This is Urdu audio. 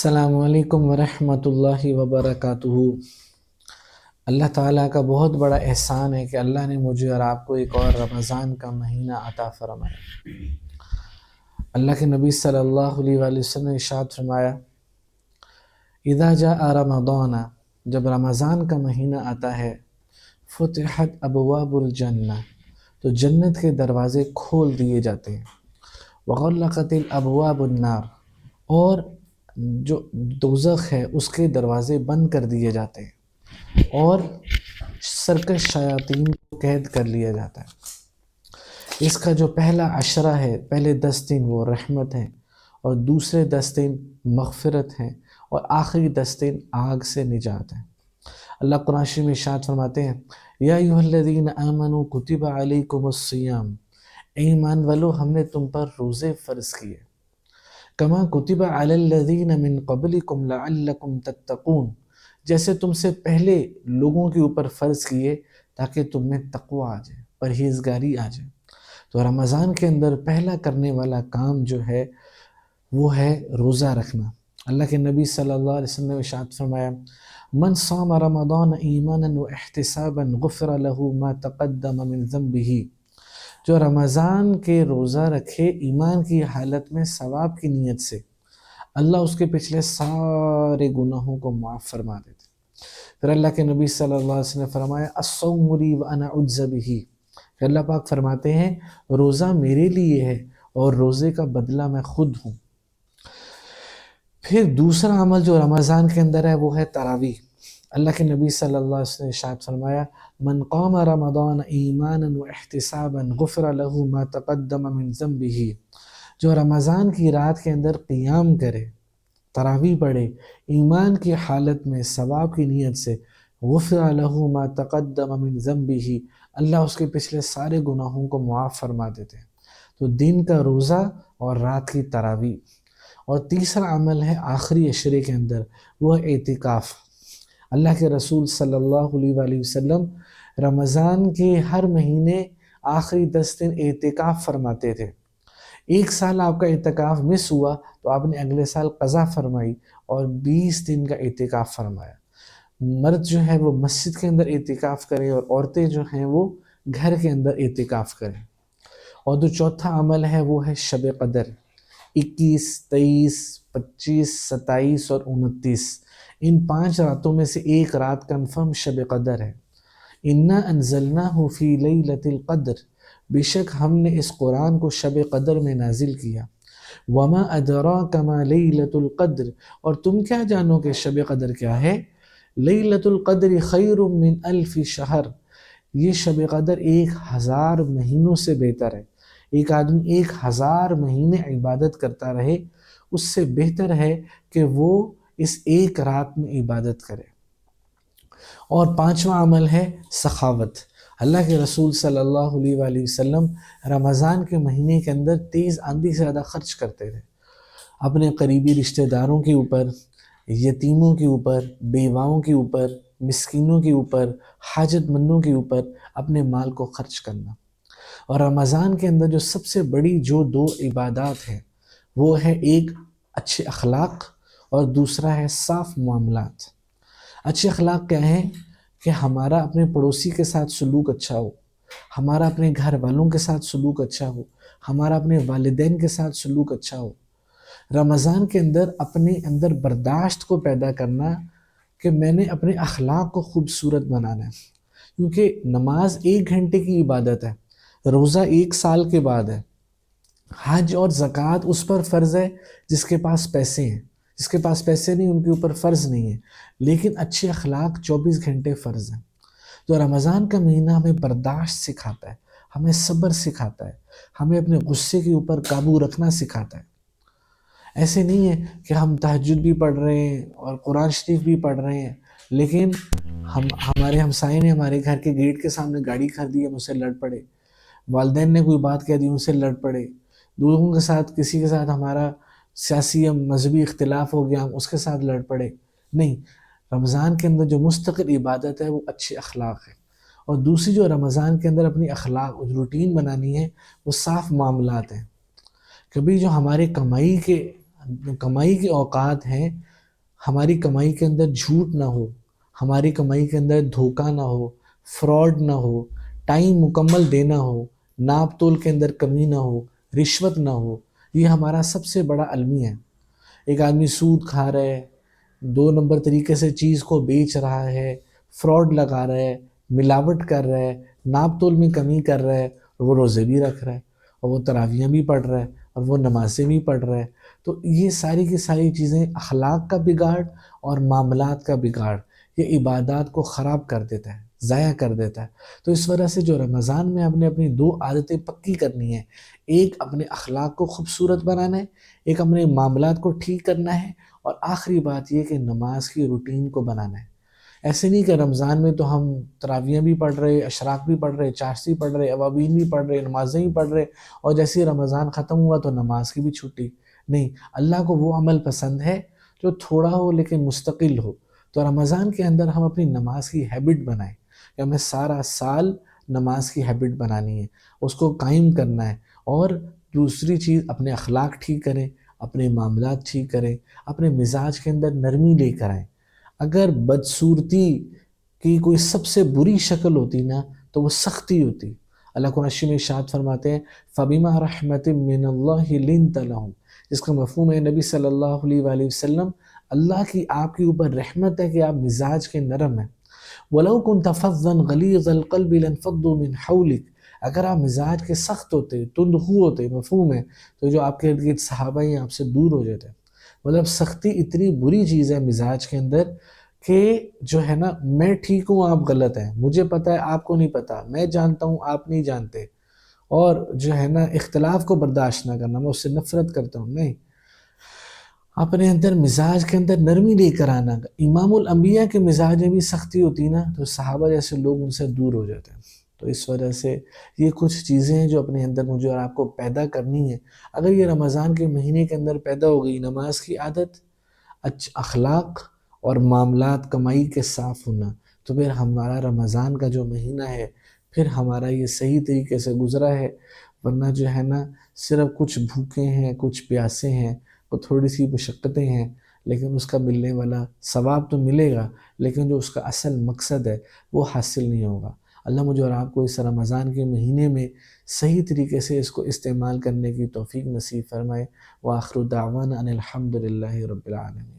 السلام علیکم ورحمۃ اللہ وبرکاتہ۔ اللہ تعالیٰ کا بہت بڑا احسان ہے کہ اللہ نے مجھے اور آپ کو ایک اور رمضان کا مہینہ عطا فرمایا۔ اللہ کے نبی صلی اللہ علیہ وآلہ وسلم نے ارشاد فرمایا، اذا جاء رمضان، جب رمضان کا مہینہ آتا ہے، فتحت ابواب الجنہ، تو جنت کے دروازے کھول دیے جاتے ہیں، وغلقت الابواب النار، اور جو دوزخ ہے اس کے دروازے بند کر دیے جاتے ہیں، اور سرکش شیاطین کو قید کر لیا جاتا ہے۔ اس کا جو پہلا عشرہ ہے، پہلے 10 دن وہ رحمت ہیں، اور دوسرے 10 دن مغفرت ہیں، اور آخری 10 دن آگ سے نجات ہیں۔ اللہ قرآن شریف میں ارشاد فرماتے ہیں، یا ایھا الذین آمنوا کتب علیکم الصیام، اے ایمان والو ہم نے تم پر روزے فرض کیے، کما کتب علی الذین من قبلکم لعلکم تتقون، جیسے تم سے پہلے لوگوں کے اوپر فرض کیے تاکہ تم میں تقوی آ جائے، پرہیزگاری آ جائے۔ تو رمضان کے اندر پہلا کرنے والا کام جو ہے وہ ہے روزہ رکھنا۔ اللہ کے نبی صلی اللہ علیہ وسلم نے ارشاد فرمایا، من صام رمضان ایمانا واحتسابا غفر له ما تقدم من ذنبه، جو رمضان کے روزہ رکھے ایمان کی حالت میں ثواب کی نیت سے، اللہ اس کے پچھلے سارے گناہوں کو معاف فرما دیتے۔ پھر اللہ کے نبی صلی اللہ علیہ وسلم نے فرمایا، الصوم لی وانا اجزی بہ، کہ اللہ پاک فرماتے ہیں روزہ میرے لیے ہے اور روزے کا بدلہ میں خود ہوں۔ پھر دوسرا عمل جو رمضان کے اندر ہے وہ ہے تراویح۔ اللہ کے نبی صلی اللہ علیہ وسلم نے ارشاد فرمایا، من قام رمضان ایمانا واحتسابا غفر له ما تقدم من ذنبه، جو رمضان کی رات کے اندر قیام کرے، تراویح پڑھے، ایمان کی حالت میں ثواب کی نیت سے، غفر له ما تقدم من ذنبه، اللہ اس کے پچھلے سارے گناہوں کو معاف فرما دیتے ہیں۔ تو دن کا روزہ اور رات کی تراویح۔ اور تیسرا عمل ہے آخری عشرے کے اندر، وہ ہے اعتکاف۔ اللہ کے رسول صلی اللہ علیہ وآلہ وسلم رمضان کے ہر مہینے آخری 10 دن اعتکاف فرماتے تھے۔ ایک سال آپ کا اعتکاف مس ہوا تو آپ نے اگلے سال قضا فرمائی اور 20 دن کا اعتکاف فرمایا۔ مرد جو ہے وہ مسجد کے اندر اعتکاف کریں اور عورتیں جو ہیں وہ گھر کے اندر اعتکاف کریں۔ اور جو چوتھا عمل ہے وہ ہے شب قدر، 21، 23، 25، 27 اور 29، ان 5 راتوں میں سے ایک رات کنفرم شب قدر ہے۔ انا انزلناہ فی لیلۃ القدر، بے شک ہم نے اس قرآن کو شب قدر میں نازل کیا۔ وما ادراک ما لیلۃ القدر، اور تم کیا جانو کہ شب قدر کیا ہے؟ لیلۃ القدر خیر من الف شہر، یہ شب قدر 1000 مہینوں سے بہتر ہے۔ ایک آدمی 1000 مہینے عبادت کرتا رہے، اس سے بہتر ہے کہ وہ اس ایک رات میں عبادت کرے۔ اور 5واں عمل ہے سخاوت۔ اللہ کے رسول صلی اللہ علیہ وآلہ وسلم رمضان کے مہینے کے اندر تیز آندھی سے زیادہ خرچ کرتے تھے، اپنے قریبی رشتہ داروں کے اوپر، یتیموں کے اوپر، بیواؤں کے اوپر، مسکینوں کے اوپر، حاجت مندوں کے اوپر اپنے مال کو خرچ کرنا۔ اور رمضان کے اندر جو سب سے بڑی جو 2 عبادات ہیں وہ ہے ایک اچھے اخلاق اور دوسرا ہے صاف معاملات۔ اچھے اخلاق کیا ہیں؟ کہ ہمارا اپنے پڑوسی کے ساتھ سلوک اچھا ہو، ہمارا اپنے گھر والوں کے ساتھ سلوک اچھا ہو، ہمارا اپنے والدین کے ساتھ سلوک اچھا ہو۔ رمضان کے اندر اپنے اندر برداشت کو پیدا کرنا کہ میں نے اپنے اخلاق کو خوبصورت بنانا ہے، کیونکہ نماز 1 گھنٹے کی عبادت ہے، روزہ 1 سال کے بعد ہے، حج اور زکوٰۃ اس پر فرض ہے جس کے پاس پیسے ہیں، جس کے پاس پیسے نہیں ان کے اوپر فرض نہیں ہے، لیکن اچھے اخلاق 24 گھنٹے فرض ہیں۔ تو رمضان کا مہینہ ہمیں برداشت سکھاتا ہے، ہمیں صبر سکھاتا ہے، ہمیں اپنے غصے کے اوپر قابو رکھنا سکھاتا ہے۔ ایسے نہیں ہے کہ ہم تہجد بھی پڑھ رہے ہیں اور قرآن شریف بھی پڑھ رہے ہیں، لیکن ہمارے ہمسائے نے ہمارے گھر کے گیٹ کے سامنے گاڑی خریدی ہے، ہم اس سے لڑ پڑے، والدین نے کوئی بات کہہ دی ان سے لڑ پڑے، لوگوں کے ساتھ کسی کے ساتھ ہمارا سیاسی یا مذہبی اختلاف ہو گیا ہم اس کے ساتھ لڑ پڑے۔ نہیں، رمضان کے اندر جو مستقل عبادت ہے وہ اچھے اخلاق ہے۔ اور دوسری جو رمضان کے اندر اپنی اخلاق روٹین بنانی ہے وہ صاف معاملات ہیں۔ کبھی جو ہمارے کمائی کے اوقات ہیں ہماری کمائی کے اندر جھوٹ نہ ہو، ہماری کمائی کے اندر دھوکہ نہ ہو، فراڈ نہ ہو، ٹائم مکمل دینا ہو، ناپ تول کے اندر کمی نہ ہو، رشوت نہ ہو. یہ ہمارا سب سے بڑا المیہ ہے. ایک آدمی سود کھا رہا ہے، 2 نمبر طریقے سے چیز کو بیچ رہا ہے، فراڈ لگا رہا ہے، ملاوٹ کر رہا ہے، ناپ تول میں کمی کر رہا ہے، اور وہ روزے بھی رکھ رہا ہے، اور وہ تراویحیں بھی پڑھ رہا ہے، اور وہ نمازیں بھی پڑھ رہا ہے. تو یہ ساری کی ساری چیزیں اخلاق کا بگاڑ اور معاملات کا بگاڑ، یہ عبادات کو خراب کر دیتا ہے، ضائع کر دیتا ہے. تو اس وجہ سے جو رمضان میں ہم نے اپنی 2 عادتیں پکی کرنی ہیں، ایک اپنے اخلاق کو خوبصورت بنانا ہے، ایک اپنے معاملات کو ٹھیک کرنا ہے، اور آخری بات یہ کہ نماز کی روٹین کو بنانا ہے. ایسے نہیں کہ رمضان میں تو ہم تراویحیں بھی پڑھ رہے، اشراق بھی پڑھ رہے، چاشتی پڑھ رہے، اوابین بھی پڑھ رہے، نمازیں بھی پڑھ رہے، اور جیسے ہی رمضان ختم ہوا تو نماز کی بھی چھٹی. نہیں، اللہ کو وہ عمل پسند ہے جو تھوڑا ہو لیکن مستقل ہو. تو رمضان کے اندر ہم اپنی نماز کی ہیبٹ بنائیں کہ ہمیں سارا سال نماز کی ہیبٹ بنانی ہے، اس کو قائم کرنا ہے. اور دوسری چیز، اپنے اخلاق ٹھیک کریں، اپنے معاملات ٹھیک کریں، اپنے مزاج کے اندر نرمی لے کر آئیں. اگر بدصورتی کی کوئی سب سے بری شکل ہوتی نا تو وہ سختی ہوتی. اللہ قرآن میں ارشاد فرماتے ہیں فَبِمَا رَحْمَةٍ مِّنَ اللَّهِ لِنْتَ لَهُمْ، جس کا مفہوم ہے نبی صلی اللہ علیہ وآلہ وسلم، اللہ کی آپ کے اوپر رحمت ہے کہ آپ مزاج کے نرم ہیں. وَلَوْ كُنْتَ فَظًّا غَلِيظَ الْقَلْبِ لَانفَضُّوا مِنْ حَوْلِكَ، اگر آپ مزاج کے سخت ہوتے، تندخو ہوتے، مفہوم ہے، تو جو آپ کے ارد گرد صحابہ ہیں آپ سے دور ہو جاتے. مطلب سختی اتنی بری چیز ہے مزاج کے اندر کہ جو ہے نا، میں ٹھیک ہوں آپ غلط ہیں، مجھے پتہ ہے آپ کو نہیں پتہ، میں جانتا ہوں آپ نہیں جانتے، اور جو ہے نا اختلاف کو برداشت نہ کرنا، میں اس سے نفرت کرتا ہوں. نہیں، اپنے اندر مزاج کے اندر نرمی لے کر آنا. امام الانبیاء کے مزاج میں بھی سختی ہوتی نا تو صحابہ جیسے لوگ ان سے دور ہو جاتے ہیں. تو اس وجہ سے یہ کچھ چیزیں ہیں جو اپنے اندر مجھے اور آپ کو پیدا کرنی ہے. اگر یہ رمضان کے مہینے کے اندر پیدا ہو گئی، نماز کی عادت، اخلاق اور معاملات، کمائی کے صاف ہونا، تو پھر ہمارا رمضان کا جو مہینہ ہے پھر ہمارا یہ صحیح طریقے سے گزرا ہے. ورنہ جو ہے نا صرف کچھ بھوکے ہیں، کچھ پیاسے ہیں، وہ تھوڑی سی مشقتیں ہیں، لیکن اس کا ملنے والا ثواب تو ملے گا، لیکن جو اس کا اصل مقصد ہے وہ حاصل نہیں ہوگا. اللہ مجھے اور آپ کو اس رمضان کے مہینے میں صحیح طریقے سے اس کو استعمال کرنے کی توفیق نصیب فرمائے. وآخر دعوانا ان الحمد للہ رب العالمین.